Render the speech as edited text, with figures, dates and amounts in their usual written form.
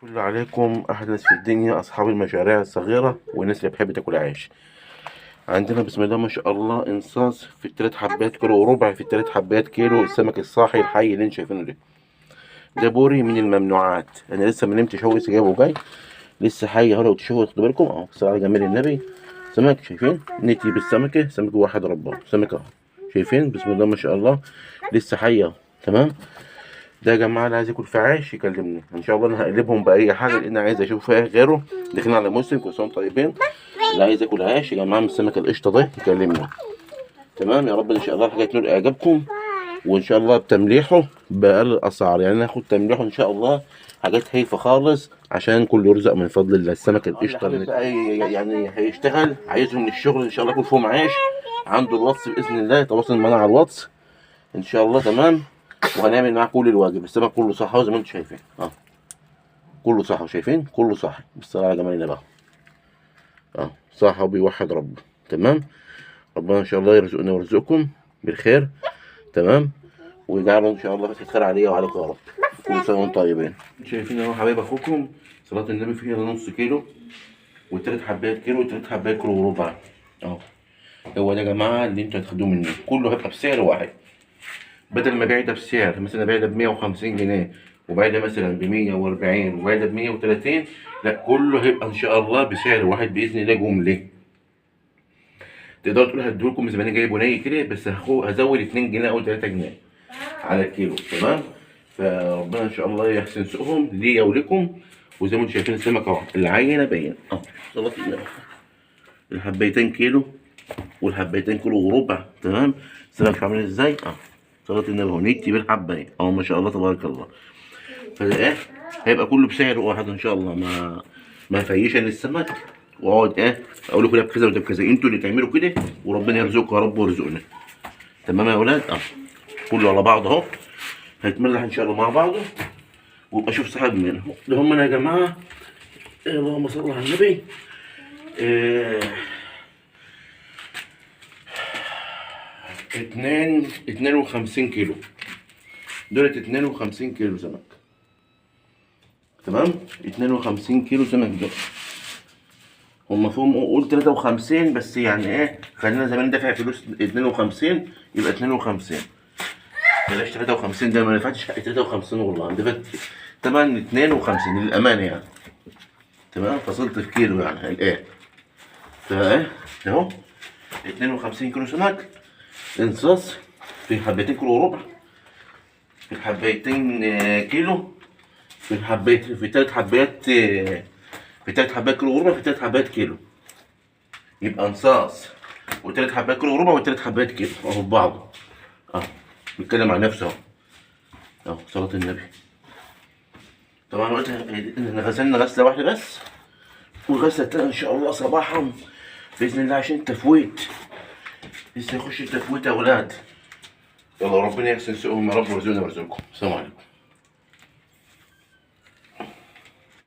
فل عليكم أحلى ناس في الدنيا، أصحاب المشاريع الصغيرة والناس اللي بتحب تاكل عيش. عندنا بسم الله ما شاء الله انصاص في التلات حبات كيلو وربع، في التلات حبات كيلو السمك الصاحي الحي اللي انتم شايفينه ده بوري من الممنوعات. أنا لسه ما نمتش اهو، لسه جايبه جاي لسه حي اهو. لو تشوفوا خدوا بالكم اهو، الصلاة على جمال النبي. سمك شايفين نتي بالسمكة، سمك واحد رباه سمك اهو، شايفين بسم الله ما شاء الله لسه حي اهو. تمام. ده يا جماعه اللي عايز ياكل في عيش يكلمني ان شاء الله، انا هقلبهم باي حاجه لان عايز اشوف فيها غيره. داخلين على موسم، كل سنه وانتم طيبين. اللي عايز ياكل عيش يا جماعه من السمك القشطه ده يكلمني. تمام يا رب ان شاء الله الحاجه تنول اعجابكم، وان شاء الله بتمليحه باقل الاسعار. يعني ناخد تمليحه ان شاء الله حاجات هايفه خالص عشان كله يرزق من فضل الله. السمك القشطه يعني هيشتغل عايزهم من الشغل ان شاء الله يكون فيهم عيش، عنده الواتس باذن الله يتواصل معانا على الواتس ان شاء الله. تمام. وهنعمل معاه كل الواجب. السمك كله صح اهو زي ما انتم شايفين اه، كله صح وشايفين كله صح. بالصلاه على جمال النبي اه، صح وبيوحد ربه. تمام. ربنا ان شاء الله يرزقنا ويرزقكم بالخير. تمام. ويجعله ان شاء الله بس الخير عليا وعليكم يا رب. كل سنه وانتم طيبين. شايفين اهو حبايب اخوكم صلاه النبي فيها نص كيلو وتلات حبات كيلو وتلات حبات كيلو وربع اهو. هو ده يا جماعه اللي انتوا هتاخدوه مني، كله هيبقى بسعر واحد. بدل ما ابيع ده بسعر مثلا ابيع ده ب 150 جنيه وباقي ده مثلا ب 140 وباقي ده ب 130، لا كله هيبقى ان شاء الله بسعر واحد باذن الله جمله. تقدروا تقولوا هديهولكم زي ما انا جايبه ني كده، بس هزود 2 جنيه او 3 جنيه على الكيلو. تمام. فربنا ان شاء الله يحسن سوقهم ليا ولكم. وزي ما انتم شايفين السمك اهو العينه باين اهو. صلاه النبي الحبيتين كيلو والحبيتين كيلو وربع. تمام. السمك عامل ازاي اه، صلاة النبي اهو نيتي بالحبايه اهو ما شاء الله تبارك الله. فده ايه هيبقى كله بسعر واحد ان شاء الله. ما فيش الا السمك واقعد ايه اقول لكم ده بكذا وده بكذا، انتوا اللي تعملوا كده وربنا يرزقكم يا رب ويرزقنا. تمام يا اولاد اه، كله على بعض اهو هيتملح ان شاء الله مع بعضه. وابقى اشوف صاحب منهم اللي هم انا يا جماعه. اللهم صل على النبي. 52 كيلو دولت 52 كيلو سمك. تمام. 52 كيلو سمك دول هم فيهم قول 53 بس يعني ايه خلينا زمان دافع فلوس 52 يبقى 52. بلاش 53 ده ما دفعتش حق 53 والله، انا دفعت تمن 52 للامانه يعني. تمام. فصلت في كيلو يعني الايه فايه اهو 52 كيلو سمك انصاص في حبتين كيلو وربع، في الحبايتين كيلو، في الحبايت في تلات حبايات في تلات حبايات كيلو وربع، في تلات حبايات كيلو. يبقى انصاص وتلات حبايات كيلو وربع وتلات حبايات كيلو اهو في بعضه اهو. بيتكلم عن نفسه اهو اهو صلاة النبي. طبعا قلت ان غسلنا غسله واحده بس، والغسله التانيه ان شاء الله صباحا باذن الله عشان التفويت لسه يخش التفويت يا اولاد. يلا ربنا يحسن سوقهم يا رب ويرزقنا ويرزقكم. السلام عليكم.